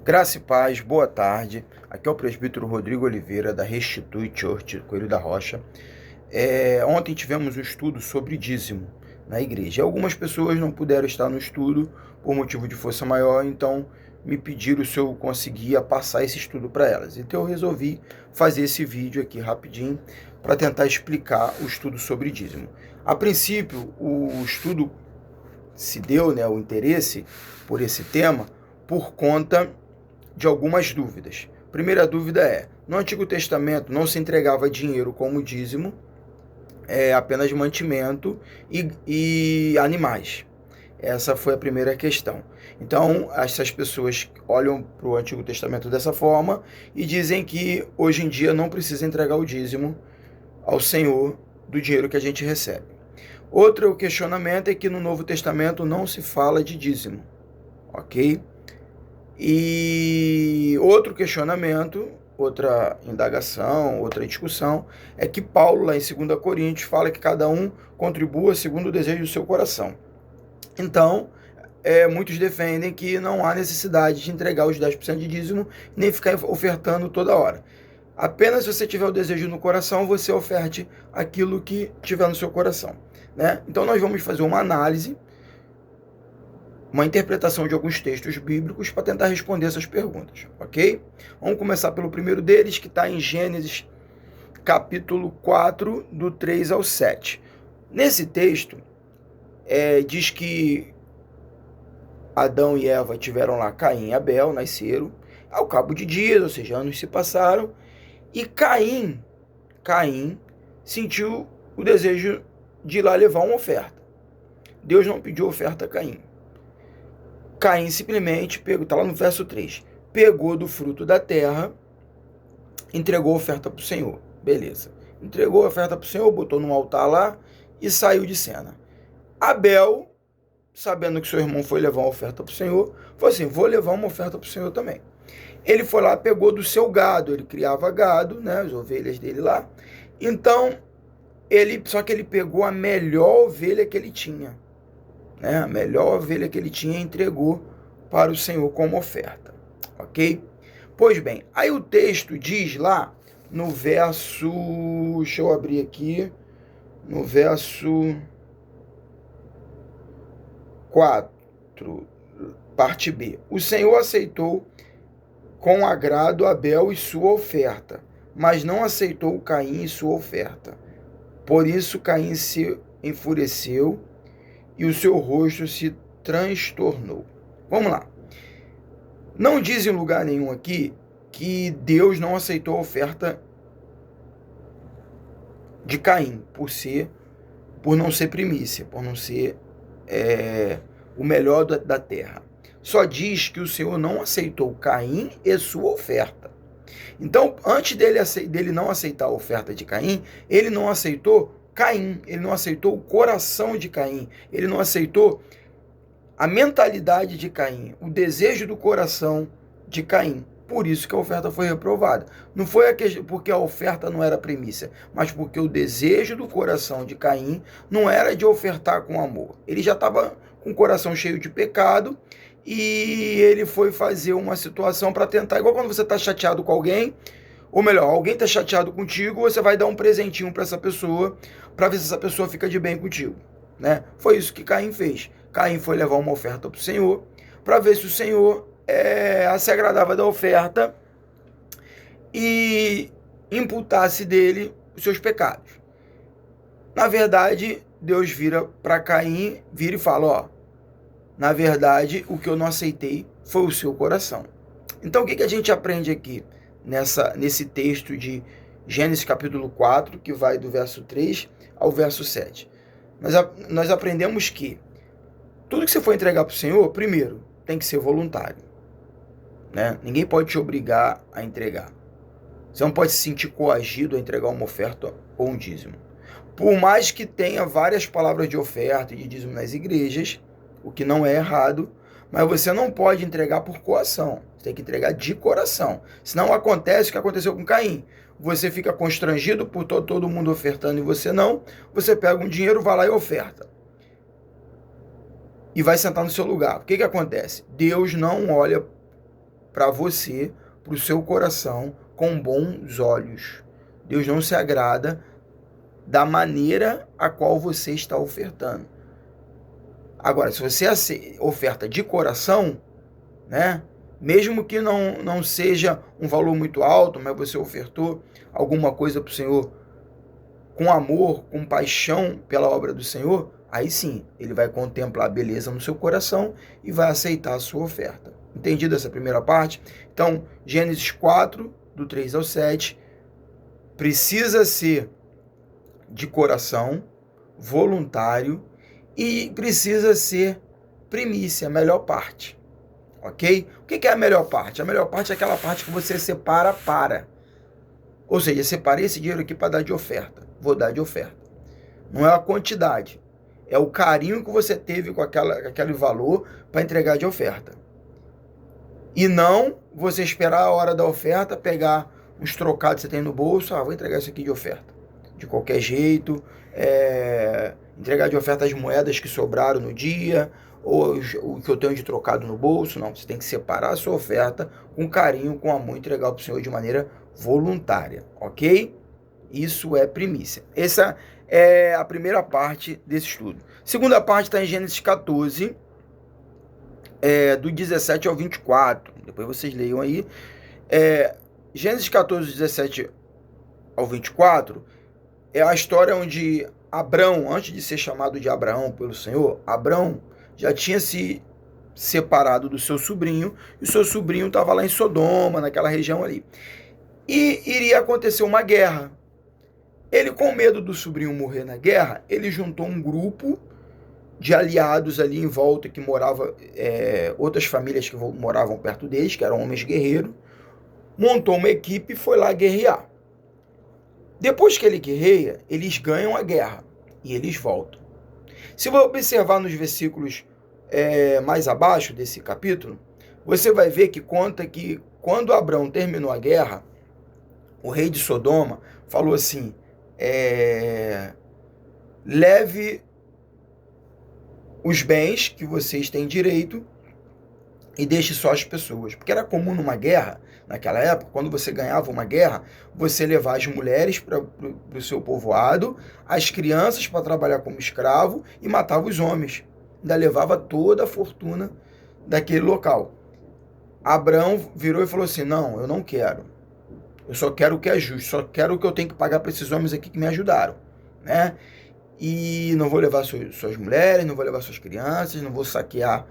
Graça e paz, boa tarde. Aqui é o presbítero Rodrigo Oliveira, da Restitui Church, Coelho da Rocha. Ontem tivemos um estudo sobre dízimo na igreja. Algumas pessoas não puderam estar no estudo por motivo de força maior, então me pediram se eu conseguia passar esse estudo para elas. Então eu resolvi fazer esse vídeo aqui rapidinho para tentar explicar o estudo sobre dízimo. A princípio, o estudo se deu, o interesse por esse tema, por conta de algumas dúvidas. Primeira dúvida é: no Antigo Testamento não se entregava dinheiro como dízimo, apenas mantimento e animais. Essa foi a primeira questão. Então, essas pessoas olham para o Antigo Testamento dessa forma e dizem que hoje em dia não precisa entregar o dízimo ao Senhor do dinheiro que a gente recebe. Outro questionamento é que no Novo Testamento não se fala de dízimo, ok? E outro questionamento, outra indagação, outra discussão, é que Paulo, lá em 2 Coríntios, fala que cada um contribua segundo o desejo do seu coração. Então, muitos defendem que não há necessidade de entregar os 10% de dízimo, nem ficar ofertando toda hora. Apenas se você tiver o desejo no coração, você oferte aquilo que tiver no seu coração, né? Então, nós vamos fazer uma análise, uma interpretação de alguns textos bíblicos para tentar responder essas perguntas, ok? Vamos começar pelo primeiro deles, que está em Gênesis, capítulo 4, do 3 ao 7. Nesse texto, diz que Adão e Eva tiveram lá Caim e Abel, nasceram, ao cabo de dias, ou seja, anos se passaram, e Caim sentiu o desejo de ir lá levar uma oferta. Deus não pediu oferta a Caim. Caim simplesmente pegou, está lá no verso 3, pegou do fruto da terra, entregou a oferta para o Senhor. Beleza. Entregou a oferta para o Senhor, botou num altar lá e saiu de cena. Abel, sabendo que seu irmão foi levar uma oferta para o Senhor, falou assim: vou levar uma oferta para o Senhor também. Ele foi lá, pegou do seu gado, ele criava gado, né, as ovelhas dele lá. Então, só que ele pegou a melhor ovelha que ele tinha. A melhor ovelha que ele tinha, entregou para o Senhor como oferta, ok? Pois bem, aí o texto diz lá no verso, deixa eu abrir aqui, no verso 4, parte B. O Senhor aceitou com agrado Abel e sua oferta, mas não aceitou Caim e sua oferta. Por isso Caim se enfureceu e o seu rosto se transtornou. Vamos lá. Não diz em lugar nenhum aqui que Deus não aceitou a oferta de Caim, por não ser primícia, por não ser o melhor da terra. Só diz que o Senhor não aceitou Caim e sua oferta. Então, antes dele não aceitar a oferta de Caim, ele não aceitou Caim, ele não aceitou o coração de Caim, ele não aceitou a mentalidade de Caim, o desejo do coração de Caim. Por isso que a oferta foi reprovada. Não foi porque a oferta não era primícia, mas porque o desejo do coração de Caim não era de ofertar com amor. Ele já estava com o coração cheio de pecado e ele foi fazer uma situação para tentar, igual quando você está chateado com alguém, ou melhor, alguém está chateado contigo, você vai dar um presentinho para essa pessoa, para ver se essa pessoa fica de bem contigo, né? Foi isso que Caim fez. Caim foi levar uma oferta para o Senhor, para ver se o Senhor se agradava da oferta e imputasse dele os seus pecados. Na verdade, Deus vira para Caim, vira e fala: na verdade, o que eu não aceitei foi o seu coração. Então, o que a gente aprende aqui nesse texto de Gênesis capítulo 4, que vai do verso 3 ao verso 7? Nós aprendemos que tudo que você for entregar para o Senhor, primeiro, tem que ser voluntário, né? Ninguém pode te obrigar a entregar. Você não pode se sentir coagido a entregar uma oferta ou um dízimo. Por mais que tenha várias palavras de oferta e de dízimo nas igrejas, o que não é errado, mas você não pode entregar por coação. Você tem que entregar de coração. Senão acontece o que aconteceu com Caim. Você fica constrangido por todo mundo ofertando e você não. Você pega um dinheiro, vai lá e oferta. E vai sentar no seu lugar. O que acontece? Deus não olha para você, para o seu coração, com bons olhos. Deus não se agrada da maneira a qual você está ofertando. Agora, se você oferta de coração, né? Mesmo que não seja um valor muito alto, mas você ofertou alguma coisa para o Senhor com amor, com paixão pela obra do Senhor, aí sim, ele vai contemplar a beleza no seu coração e vai aceitar a sua oferta. Entendido essa primeira parte? Então, Gênesis 4, do 3 ao 7, precisa ser de coração, voluntário, e precisa ser primícia, a melhor parte. Ok? O que é a melhor parte? A melhor parte é aquela parte que você separa para. Ou seja, separei esse dinheiro aqui para dar de oferta. Vou dar de oferta. Não é a quantidade. É o carinho que você teve com aquele valor para entregar de oferta. E não você esperar a hora da oferta, pegar uns trocados que você tem no bolso. Vou entregar isso aqui de oferta. De qualquer jeito. Entregar de oferta as moedas que sobraram no dia, ou o que eu tenho de trocado no bolso. Não, você tem que separar a sua oferta com carinho, com amor, entregar para o Senhor de maneira voluntária, ok? Isso é primícia. Essa é a primeira parte desse estudo. Segunda parte está em Gênesis 14, do 17 ao 24. Depois vocês leiam aí. Gênesis 14, 17 ao 24 é a história onde Abrão, antes de ser chamado de Abraão pelo Senhor, Abrão já tinha se separado do seu sobrinho, e o seu sobrinho estava lá em Sodoma, naquela região ali. E iria acontecer uma guerra. Ele, com medo do sobrinho morrer na guerra, ele juntou um grupo de aliados ali em volta, que morava, outras famílias que moravam perto deles, que eram homens guerreiros, montou uma equipe e foi lá guerrear. Depois que ele guerreia, eles ganham a guerra e eles voltam. Se você observar nos versículos mais abaixo desse capítulo, você vai ver que conta que quando Abrão terminou a guerra, o rei de Sodoma falou assim, leve os bens que vocês têm direito e deixe só as pessoas. Porque era comum numa guerra, naquela época, quando você ganhava uma guerra, você levar as mulheres para o seu povoado, as crianças para trabalhar como escravo e matava os homens. Ainda levava toda a fortuna daquele local. Abrão virou e falou assim, não, eu não quero. Eu só quero o que é justo, só quero o que eu tenho que pagar para esses homens aqui que me ajudaram, né? E não vou levar suas mulheres, não vou levar suas crianças, não vou saquear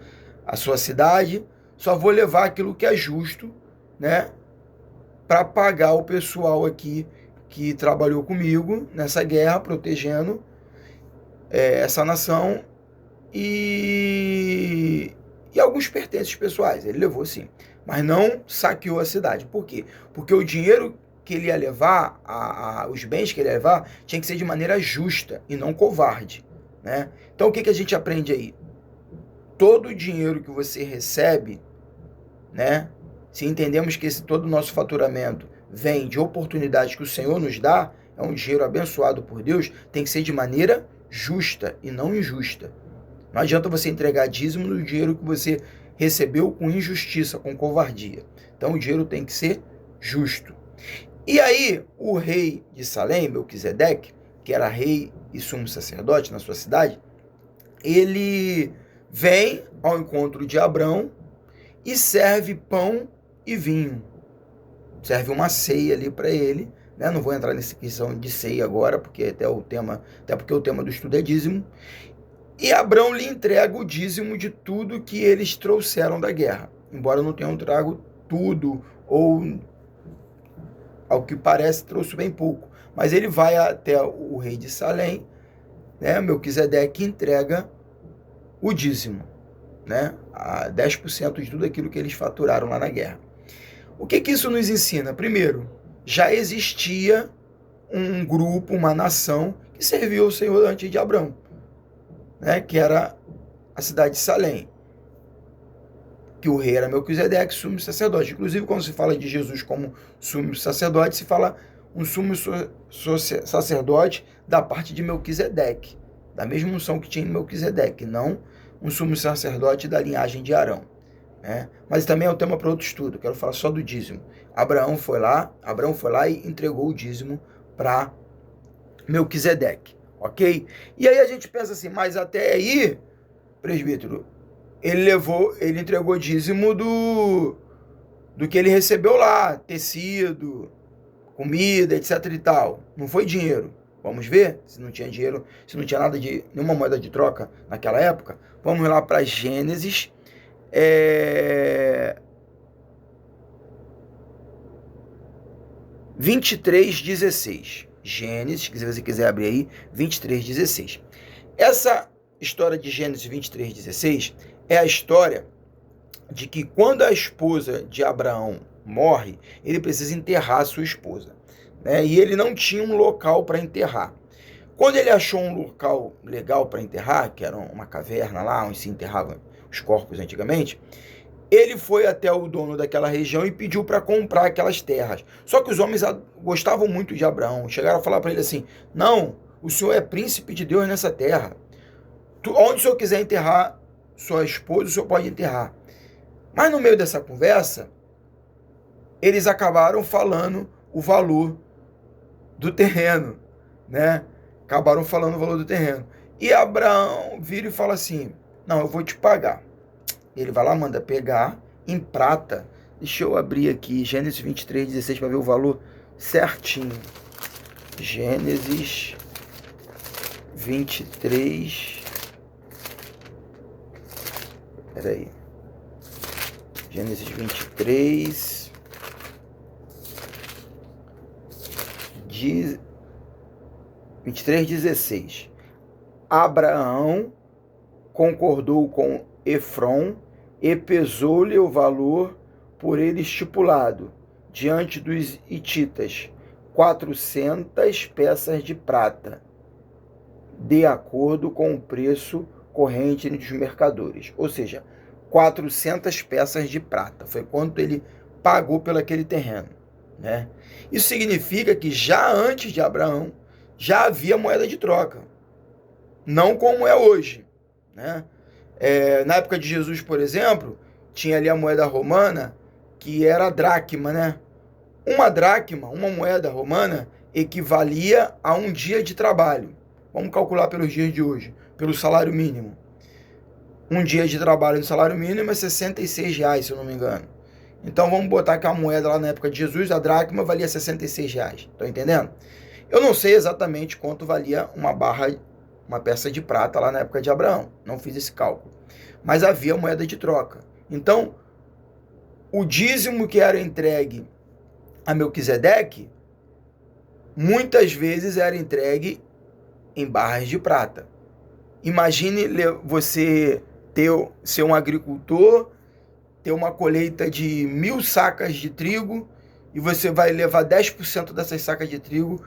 a sua cidade, só vou levar aquilo que é justo, né, para pagar o pessoal aqui que trabalhou comigo nessa guerra, protegendo essa nação e alguns pertences pessoais. Ele levou sim, mas não saqueou a cidade. Por quê? Porque o dinheiro que ele ia levar, os bens que ele ia levar, tinha que ser de maneira justa e não covarde, né? Então o que a gente aprende aí? Todo o dinheiro que você recebe, né? Se entendemos que todo o nosso faturamento vem de oportunidades que o Senhor nos dá, é um dinheiro abençoado por Deus, tem que ser de maneira justa e não injusta. Não adianta você entregar dízimo no dinheiro que você recebeu com injustiça, com covardia. Então o dinheiro tem que ser justo. E aí o rei de Salém, Melquisedeque, que era rei e sumo sacerdote na sua cidade, ele vem ao encontro de Abrão e serve pão e vinho. Serve uma ceia ali para ele, né? Não vou entrar nessa questão de ceia agora, porque até porque o tema do estudo é dízimo. E Abrão lhe entrega o dízimo de tudo que eles trouxeram da guerra. Embora não tenham trago tudo, ou ao que parece trouxe bem pouco. Mas ele vai até o rei de Salém, né? Melquisedeque entrega o dízimo, né? A 10% de tudo aquilo que eles faturaram lá na guerra. O que isso nos ensina? Primeiro, já existia um grupo, uma nação que serviu ao Senhor antes de Abrão, né? Que era a cidade de Salém, que o rei era Melquisedeque, sumo sacerdote. Inclusive, quando se fala de Jesus como sumo sacerdote, se fala um sumo sacerdote da parte de Melquisedeque, da mesma unção que tinha em Melquisedeque, não um sumo sacerdote da linhagem de Arão. né? Mas também é um tema para outro estudo, quero falar só do dízimo. Abraão foi lá e entregou o dízimo para Melquisedeque, ok? E aí a gente pensa assim, mas até aí, presbítero, ele entregou dízimo do que ele recebeu lá, tecido, comida, etc e tal. Não foi dinheiro. Vamos ver se não tinha dinheiro, se não tinha nada de nenhuma moeda de troca naquela época. Vamos lá para Gênesis 23:16. Gênesis, se você quiser abrir aí, 23:16. Essa história de Gênesis 23:16 é a história de que quando a esposa de Abraão morre, ele precisa enterrar a sua esposa, né? E ele não tinha um local para enterrar. Quando ele achou um local legal para enterrar, que era uma caverna lá, onde se enterravam os corpos antigamente, ele foi até o dono daquela região e pediu para comprar aquelas terras. Só que os homens gostavam muito de Abraão. Chegaram a falar para ele assim: não, o senhor é príncipe de Deus nessa terra. Onde o senhor quiser enterrar sua esposa, o senhor pode enterrar. Mas no meio dessa conversa, eles acabaram falando o valor do terreno, né? Acabaram falando o valor do terreno. E Abraão vira e fala assim: não, eu vou te pagar. Ele vai lá, manda pegar em prata. Deixa eu abrir aqui Gênesis 23:16 para ver o valor certinho. Gênesis 23. Peraí. Gênesis 23. 23:16. Abraão concordou com Efron e pesou-lhe o valor por ele estipulado, diante dos hititas, 400 peças de prata, de acordo com o preço corrente entre os mercadores. Ou seja, 400 peças de prata. Foi quanto ele pagou pelo aquele terreno, né? Isso significa que já antes de Abraão, já havia moeda de troca. Não como é hoje, né? Na época de Jesus, por exemplo, tinha ali a moeda romana, que era a dracma, né? Uma dracma, uma moeda romana, equivalia a um dia de trabalho. Vamos calcular pelos dias de hoje, pelo salário mínimo. Um dia de trabalho no salário mínimo é R$66, se eu não me engano. Então vamos botar que a moeda lá na época de Jesus, a dracma, valia R$66. Estão entendendo? Eu não sei exatamente quanto valia uma peça de prata lá na época de Abraão. Não fiz esse cálculo. Mas havia moeda de troca. Então, o dízimo que era entregue a Melquisedeque, muitas vezes era entregue em barras de prata. Imagine você ser um agricultor, ter uma colheita de 1.000 sacas de trigo e você vai levar 10% dessas sacas de trigo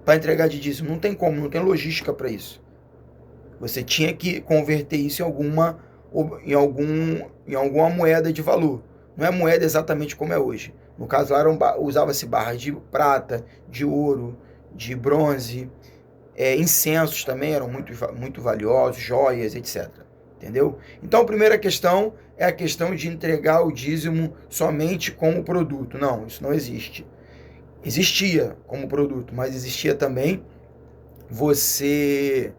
para entregar de dízimo. Não tem como, não tem logística para isso. Você tinha que converter isso em alguma moeda de valor. Não é moeda exatamente como é hoje. No caso lá usava-se barras de prata, de ouro, de bronze, incensos também eram muito valiosos, joias, etc. Entendeu? Então a primeira questão é a questão de entregar o dízimo somente como produto. Não, isso não existe. Existia como produto, mas existia também você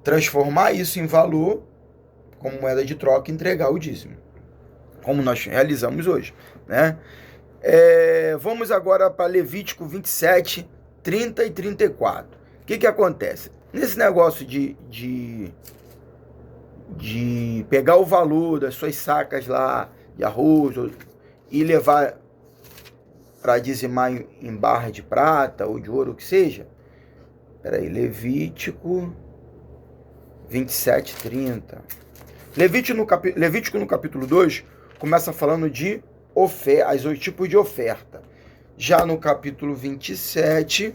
transformar isso em valor como moeda de troca e entregar o dízimo, como nós realizamos hoje, né? Vamos agora para Levítico 27, 30 e 34. O que acontece? Nesse negócio de pegar o valor das suas sacas lá de arroz e levar para dizimar em barra de prata ou de ouro, o que seja. Peraí, Levítico 27, 30. Levítico no capítulo 2 começa falando de os 8 tipos de oferta. Já no capítulo 27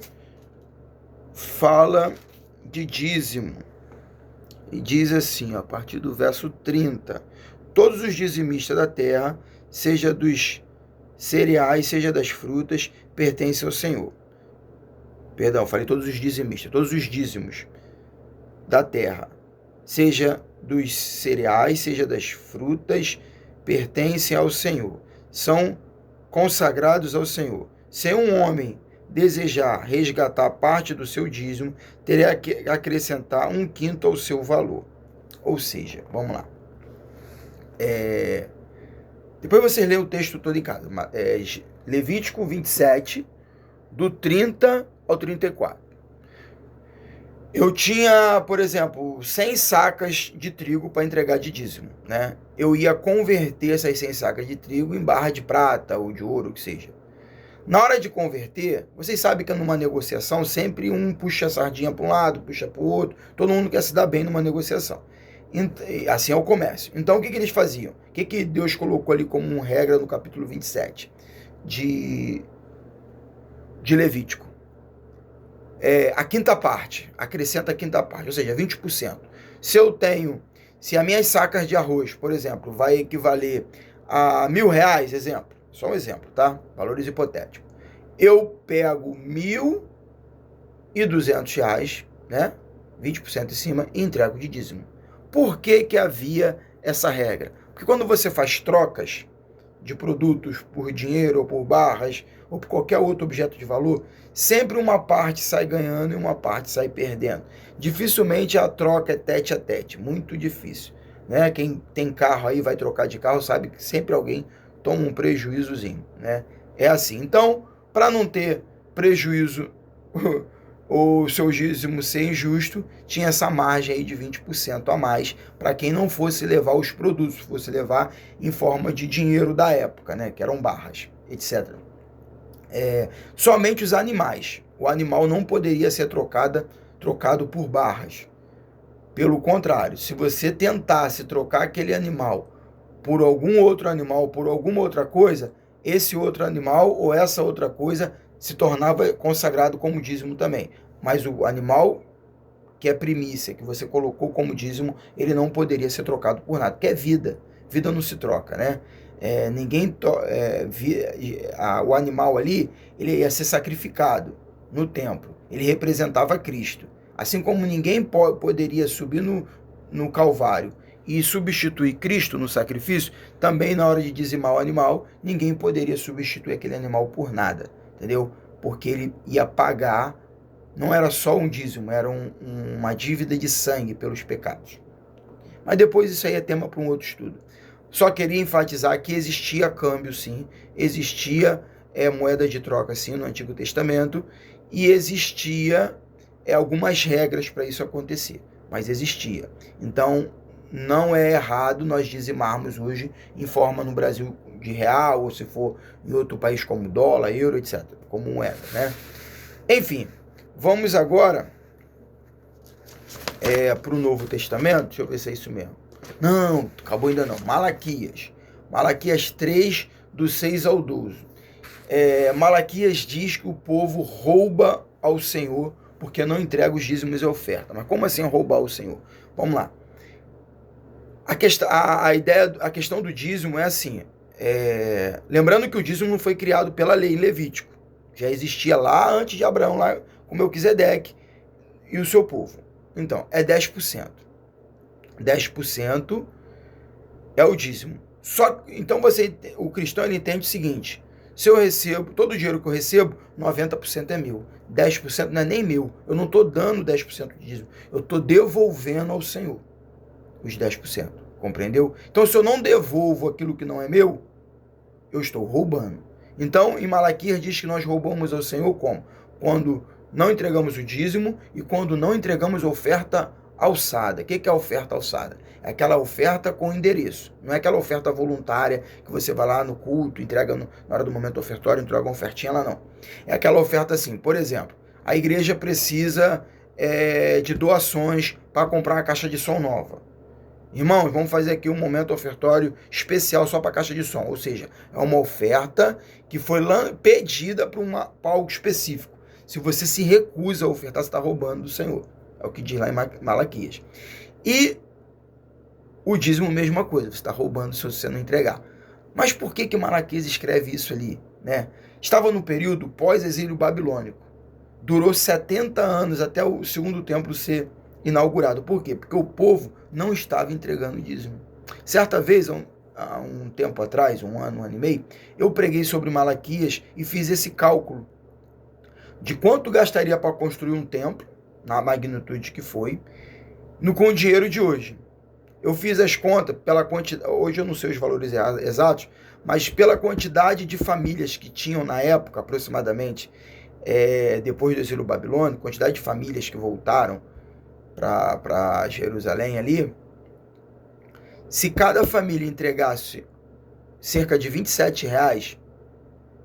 fala de dízimo. E diz assim, a partir do verso 30: todos os dizimistas da terra, seja dos cereais, seja das frutas, pertencem ao Senhor. Perdão, falei todos os dizimistas, todos os dízimos da terra, seja dos cereais, seja das frutas, pertencem ao Senhor, são consagrados ao Senhor. Se um homem desejar resgatar parte do seu dízimo, terá que acrescentar 1/5 ao seu valor. Ou seja, vamos lá. Depois você lê o texto todo em casa. Levítico 27, do 30 ao 34. Eu tinha, por exemplo, 100 sacas de trigo para entregar de dízimo, né? Eu ia converter essas 100 sacas de trigo em barra de prata ou de ouro, o que seja. Na hora de converter, vocês sabem que numa negociação sempre um puxa a sardinha para um lado, puxa para o outro, todo mundo quer se dar bem numa negociação. Assim é o comércio. Então o que eles faziam? O que Deus colocou ali como regra no capítulo 27 de Levítico? A quinta parte, acrescenta a quinta parte, ou seja, 20%. Se as minhas sacas de arroz, por exemplo, vai equivaler a R$1.000, exemplo, só um exemplo, tá? Valores hipotéticos. Eu pego R$1.200, né? 20% em cima e entrego de dízimo. Por que havia essa regra? Porque quando você faz trocas de produtos por dinheiro ou por barras ou por qualquer outro objeto de valor, sempre uma parte sai ganhando e uma parte sai perdendo. Dificilmente a troca é tete a tete, muito difícil, né? Quem tem carro aí, vai trocar de carro, sabe que sempre alguém toma um prejuízozinho, né? É assim. Então, para não ter prejuízo ou o seu dízimo ser injusto, tinha essa margem aí de 20% a mais para quem não fosse levar os produtos, fosse levar em forma de dinheiro da época, né? Que eram barras, etc. Somente os animais. O animal não poderia ser trocado por barras. Pelo contrário, se você tentasse trocar aquele animal por algum outro animal, por alguma outra coisa, esse outro animal ou essa outra coisa se tornava consagrado como dízimo também. Mas o animal que é primícia, que você colocou como dízimo, ele não poderia ser trocado por nada, porque é vida. Vida não se troca, né? O animal ali, ele ia ser sacrificado no templo. Ele representava Cristo. Assim como ninguém poderia subir no Calvário e substituir Cristo no sacrifício, também na hora de dizimar o animal, ninguém poderia substituir aquele animal por nada, entendeu? Porque ele ia pagar, não era só um dízimo, era uma dívida de sangue pelos pecados. Mas depois isso aí é tema para um outro estudo. Só queria enfatizar que existia câmbio, sim, existia moeda de troca, sim, no Antigo Testamento, e existia algumas regras para isso acontecer, mas existia. Então, não é errado nós dizimarmos hoje em forma no Brasil de real, ou se for em outro país como dólar, euro, etc., como moeda, né? Enfim, vamos agora para o Novo Testamento. Deixa eu ver se é isso mesmo. Não, acabou ainda não. Malaquias 3, do 6 ao 12. Malaquias diz que o povo rouba ao Senhor porque não entrega os dízimos e oferta. Mas como assim roubar ao Senhor? Vamos lá. A questão do dízimo é assim. Lembrando que o dízimo não foi criado pela lei em Levítico. Já existia lá antes de Abraão, lá com Melquisedeque e o seu povo. Então, é 10%. 10% é o dízimo. Então o cristão ele entende o seguinte: se eu recebo, todo o dinheiro que eu recebo, 90% é meu. 10% não é nem meu. Eu não estou dando 10% de dízimo. Eu estou devolvendo ao Senhor os 10%. Compreendeu? Então, se eu não devolvo aquilo que não é meu, eu estou roubando. Então, em Malaquias diz que nós roubamos ao Senhor como? Quando não entregamos o dízimo e quando não entregamos a oferta alçada. O que é a oferta alçada? É aquela oferta com endereço. Não é aquela oferta voluntária que você vai lá no culto, entrega na hora do momento ofertório, entrega uma ofertinha lá, não. É aquela oferta assim, por exemplo, a igreja precisa de doações para comprar uma caixa de som nova. Irmãos, vamos fazer aqui um momento ofertório especial só para a caixa de som. Ou seja, é uma oferta que foi pedida para algo específico. Se você se recusa a ofertar, você está roubando do Senhor. É o que diz lá em Malaquias. E o dízimo, mesma coisa. Você está roubando se você não entregar. Mas por que Malaquias escreve isso ali, né? Estava no período pós-exílio babilônico. Durou 70 anos até o segundo templo ser inaugurado. Por quê? Porque o povo não estava entregando o dízimo. Certa vez, há um tempo atrás, um ano e meio, eu preguei sobre Malaquias e fiz esse cálculo de quanto gastaria para construir um templo, na magnitude que foi, com o dinheiro de hoje. Eu fiz as contas pela quantidade, hoje eu não sei os valores exatos, mas pela quantidade de famílias que tinham na época, aproximadamente, depois do exílio babilônico, quantidade de famílias que voltaram para Jerusalém ali, se cada família entregasse cerca de R$ 27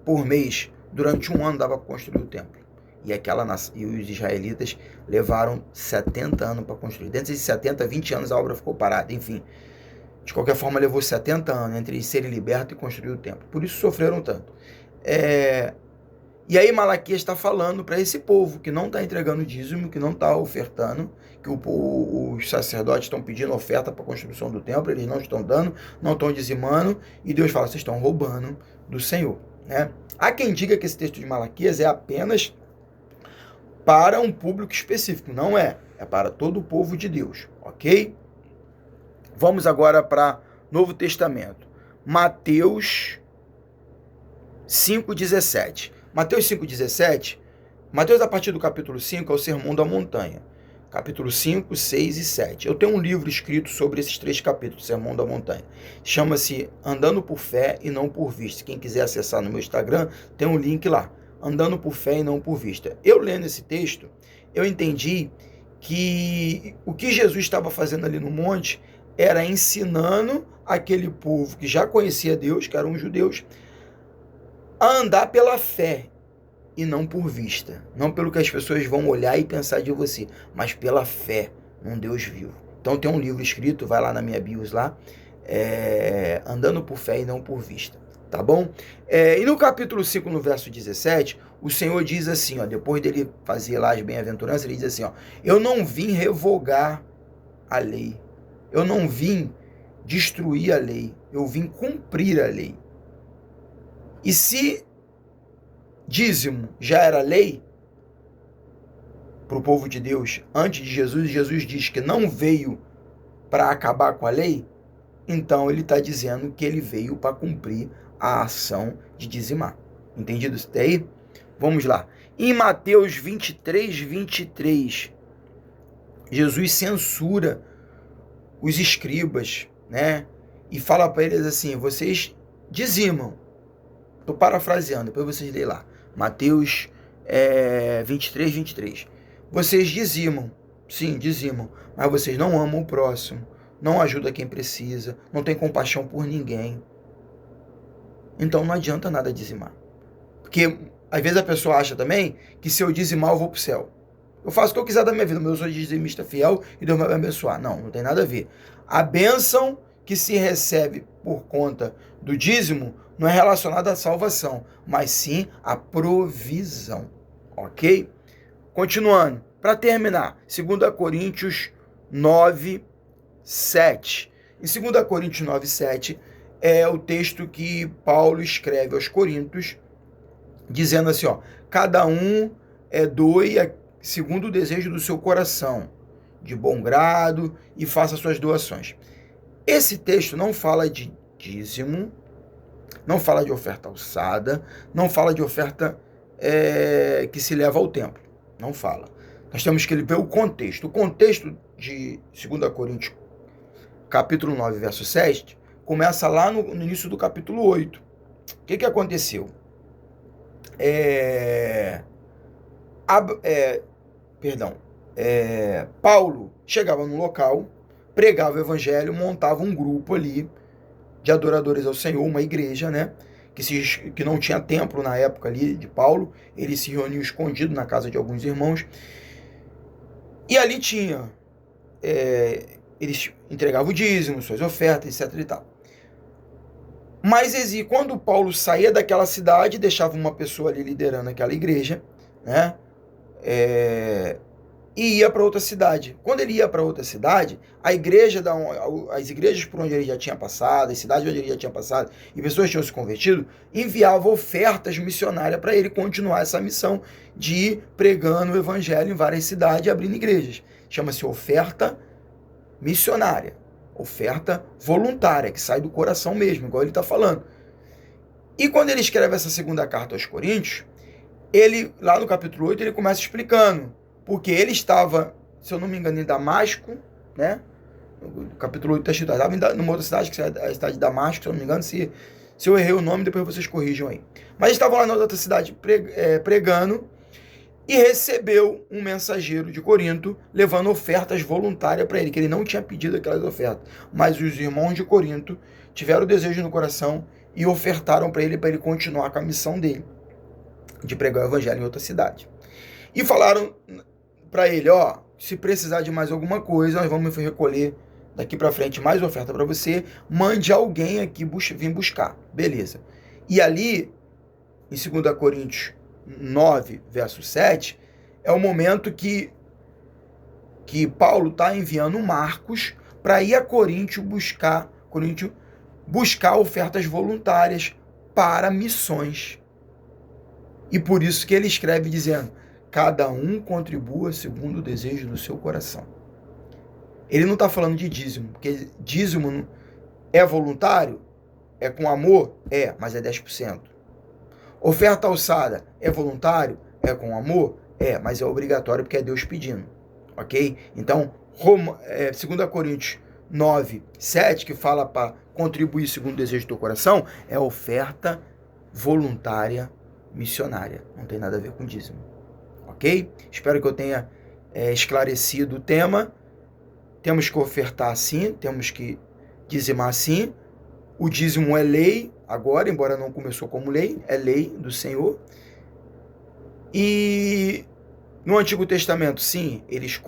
por mês, durante um ano dava para construir o templo. E os israelitas levaram 70 anos para construir. Dentro desses 70, 20 anos a obra ficou parada. Enfim, de qualquer forma, levou 70 anos entre serem libertos e construir o templo. Por isso sofreram tanto. E aí Malaquias está falando para esse povo que não está entregando dízimo, que não está ofertando, que os sacerdotes estão pedindo oferta para a construção do templo, eles não estão dando, não estão dizimando, e Deus fala, vocês estão roubando do Senhor. Né? Há quem diga que esse texto de Malaquias é apenas para um público específico. Não é. É para todo o povo de Deus. Ok? Vamos agora para Novo Testamento. Mateus 5,17. Mateus 5,17. Mateus, a partir do capítulo 5, é o Sermão da Montanha. Capítulo 5, 6 e 7. Eu tenho um livro escrito sobre esses 3 capítulos, Sermão da Montanha. Chama-se Andando por Fé e Não por Vista. Quem quiser acessar no meu Instagram, tem um link lá. Andando por fé e não por vista. Eu lendo esse texto, eu entendi que o que Jesus estava fazendo ali no monte era ensinando aquele povo que já conhecia Deus, que eram os judeus, a andar pela fé e não por vista. Não pelo que as pessoas vão olhar e pensar de você, mas pela fé num Deus vivo. Então tem um livro escrito, vai lá na minha bios lá, Andando por Fé e Não por Vista. Tá bom? E no capítulo 5, no verso 17, o Senhor diz assim, ó, depois dele fazer lá as bem-aventuranças, ele diz assim, ó, eu não vim revogar a lei, eu não vim destruir a lei, eu vim cumprir a lei. E se dízimo já era lei para o povo de Deus antes de Jesus, Jesus diz que não veio para acabar com a lei, então ele está dizendo que ele veio para cumprir a ação de dizimar. Entendido isso daí? Vamos lá. Em Mateus 23, Jesus censura os escribas, né? E fala para eles assim, vocês dizimam. Estou parafraseando, depois vocês leem lá. Mateus 23. Vocês dizimam, sim, dizimam, mas vocês não amam o próximo, não ajudam quem precisa, não tem compaixão por ninguém. Então não adianta nada dizimar. Porque às vezes a pessoa acha também que se eu dizimar eu vou para o céu. Eu faço o que eu quiser da minha vida, mas eu sou dizimista fiel e Deus vai me abençoar. Não, não tem nada a ver. A bênção que se recebe por conta do dízimo não é relacionada à salvação, mas sim à provisão. Ok? Continuando. Para terminar, 2 Coríntios 9, 7. Em 2 Coríntios 9, 7, é o texto que Paulo escreve aos Coríntios, dizendo assim, ó, cada um doe segundo o desejo do seu coração, de bom grado, e faça suas doações. Esse texto não fala de dízimo, não fala de oferta alçada, não fala de oferta que se leva ao templo. Não fala. Nós temos que ver o contexto. O contexto de 2 Coríntios, capítulo 9, verso 7, começa lá no início do capítulo 8. O que aconteceu? Paulo chegava no local, pregava o evangelho, montava um grupo ali de adoradores ao Senhor, uma igreja, né? Que não tinha templo na época ali de Paulo, ele se reuniu escondido na casa de alguns irmãos, e ali tinha, eles entregavam o dízimo, suas ofertas, etc e tal. Mas quando Paulo saía daquela cidade, deixava uma pessoa ali liderando aquela igreja, né? E ia para outra cidade. Quando ele ia para outra cidade, as igrejas por onde ele já tinha passado, as cidades onde ele já tinha passado, e pessoas tinham se convertido, enviavam ofertas missionárias para ele continuar essa missão de ir pregando o evangelho em várias cidades e abrindo igrejas. Chama-se oferta missionária. oferta voluntária, que sai do coração mesmo, igual ele está falando. E quando ele escreve essa segunda carta aos Coríntios, ele, lá no capítulo 8, ele começa explicando, porque ele estava, se eu não me engano, em Damasco, né? No capítulo 8 está escrito, estava numa outra cidade, que é a cidade de Damasco, se eu não me engano, se eu errei o nome, depois vocês corrijam aí. Mas estavam lá na outra cidade pregando, e recebeu um mensageiro de Corinto, levando ofertas voluntárias para ele, que ele não tinha pedido aquelas ofertas. Mas os irmãos de Corinto tiveram o desejo no coração e ofertaram para ele continuar com a missão dele, de pregar o evangelho em outra cidade. E falaram para ele, ó, se precisar de mais alguma coisa, nós vamos recolher daqui para frente mais oferta para você, mande alguém aqui vir buscar. Beleza. E ali, em 2 Coríntios 9, verso 7, é o momento que Paulo está enviando Marcos para ir a Coríntio buscar ofertas voluntárias para missões. E por isso que ele escreve dizendo, cada um contribua segundo o desejo do seu coração. Ele não está falando de dízimo, porque dízimo é voluntário? É com amor? É, mas é 10%. Oferta alçada é voluntário? É com amor? É, mas é obrigatório porque é Deus pedindo. Ok? Então, 2 Coríntios 9, 7, que fala para contribuir segundo o desejo do teu coração, é oferta voluntária missionária. Não tem nada a ver com dízimo. Ok? Espero que eu tenha esclarecido o tema. Temos que ofertar sim, temos que dizimar sim. O dízimo é lei agora, embora não começou como lei, é lei do Senhor. E no Antigo Testamento, sim, eles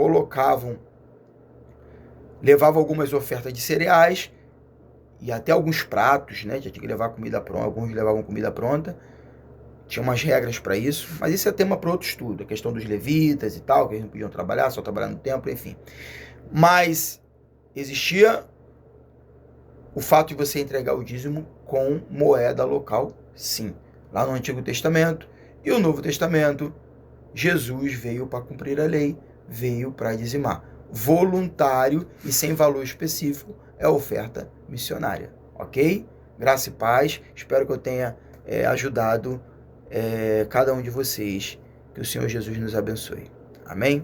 levavam algumas ofertas de cereais e até alguns pratos, né? Já tinha que levar comida pronta, alguns levavam comida pronta. Tinha umas regras para isso, mas isso é tema para outro estudo, a questão dos levitas e tal, que eles não podiam trabalhar, só trabalhar no templo, enfim. Mas existia o fato de você entregar o dízimo com moeda local, sim. Lá no Antigo Testamento e o Novo Testamento, Jesus veio para cumprir a lei, veio para dizimar. Voluntário e sem valor específico é a oferta missionária, ok? Graça e paz, espero que eu tenha ajudado cada um de vocês. Que o Senhor Jesus nos abençoe. Amém?